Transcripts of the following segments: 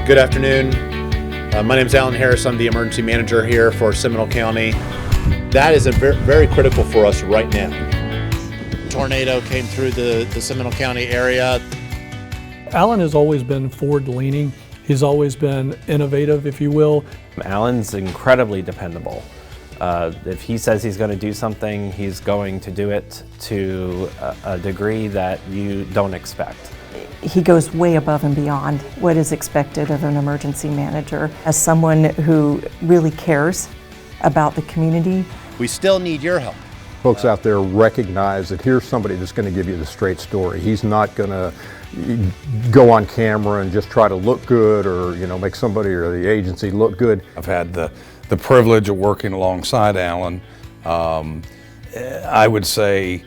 Good afternoon. My name is Alan Harris. I'm the emergency manager here for Seminole County. That is very critical for us right now. Tornado came through the Seminole County area. Alan has always been forward-leaning. He's always been innovative, if you will. Alan's incredibly dependable. If he says he's going to do something, he's going to do it to a degree that you don't expect. He goes way above and beyond what is expected of an emergency manager. As someone who really cares about the community. We still need your help. Folks out there recognize that here's somebody that's going to give you the straight story. He's not going to go on camera and just try to look good or make somebody or the agency look good. I've had the privilege of working alongside Alan. I would say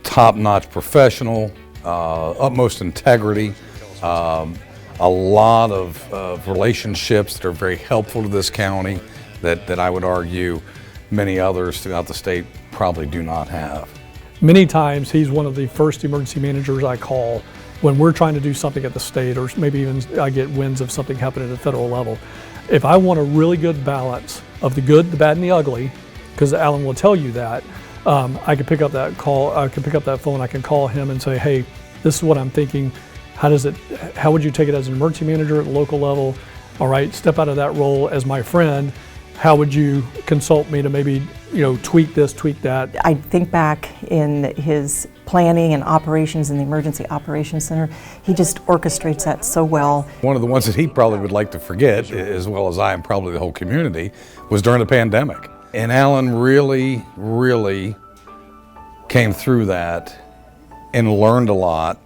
top-notch professional, utmost integrity, a lot of relationships that are very helpful to this county that I would argue many others throughout the state probably do not have. Many times he's one of the first emergency managers I call when we're trying to do something at the state, or maybe even I get winds of something happening at the federal level. If I want a really good balance of the good, the bad, and the ugly, because Alan will tell you that, I can pick up that call, I can pick up that phone, I can call him and say, hey, this is what I'm thinking. How would you take it as an emergency manager at the local level? All right, step out of that role as my friend. How would you consult me to maybe, tweak this, tweak that? I think back in his planning and operations in the Emergency Operations Center, he just orchestrates that so well. One of the ones that he probably would like to forget, as well as I and probably the whole community, was during the pandemic. And Alan really, really came through that and learned a lot.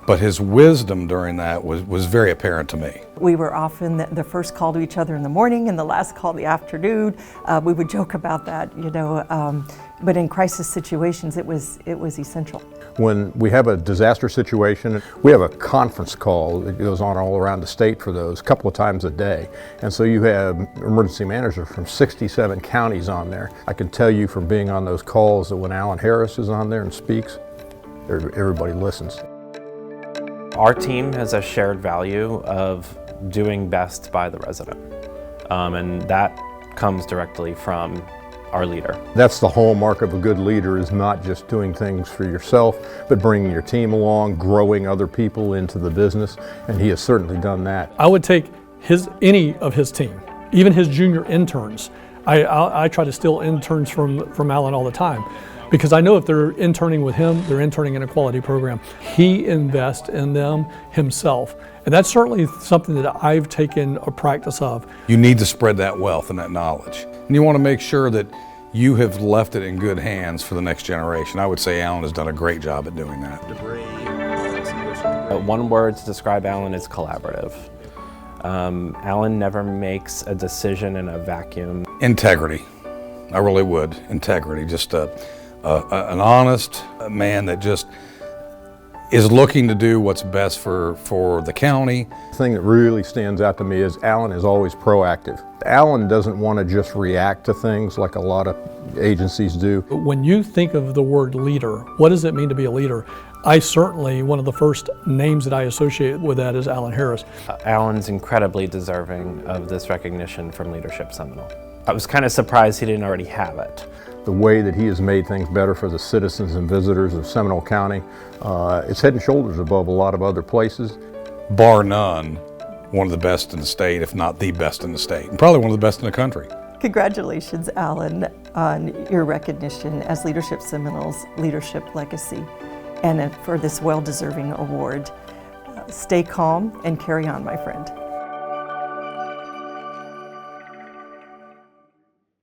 But his wisdom during that was very apparent to me. We were often the first call to each other in the morning and the last call in the afternoon. We would joke about that, but in crisis situations, it was essential. When we have a disaster situation, we have a conference call that goes on all around the state for those a couple of times a day. And so you have emergency managers from 67 counties on there. I can tell you from being on those calls that when Alan Harris is on there and speaks, everybody listens. Our team has a shared value of doing best by the resident, and that comes directly from our leader. That's the hallmark of a good leader, is not just doing things for yourself, but bringing your team along, growing other people into the business, and he has certainly done that. I would take any of his team, even his junior interns. I try to steal interns from Alan all the time, because I know if they're interning with him, they're interning in a quality program. He invests in them himself. And that's certainly something that I've taken a practice of. You need to spread that wealth and that knowledge. And you want to make sure that you have left it in good hands for the next generation. I would say Alan has done a great job at doing that. One word to describe Alan is collaborative. Alan never makes a decision in a vacuum. Integrity. I really would. Integrity. Just an honest man that just is looking to do what's best for the county. The thing that really stands out to me is Alan is always proactive. Alan doesn't want to just react to things like a lot of agencies do. When you think of the word leader, what does it mean to be a leader? One of the first names that I associate with that is Alan Harris. Alan's incredibly deserving of this recognition from Leadership Seminole. I was kind of surprised he didn't already have it. The way that he has made things better for the citizens and visitors of Seminole County, it's head and shoulders above a lot of other places. Bar none, one of the best in the state, if not the best in the state, and probably one of the best in the country. Congratulations, Alan, on your recognition as Leadership Seminole's leadership legacy and for this well-deserving award. Stay calm and carry on, my friend.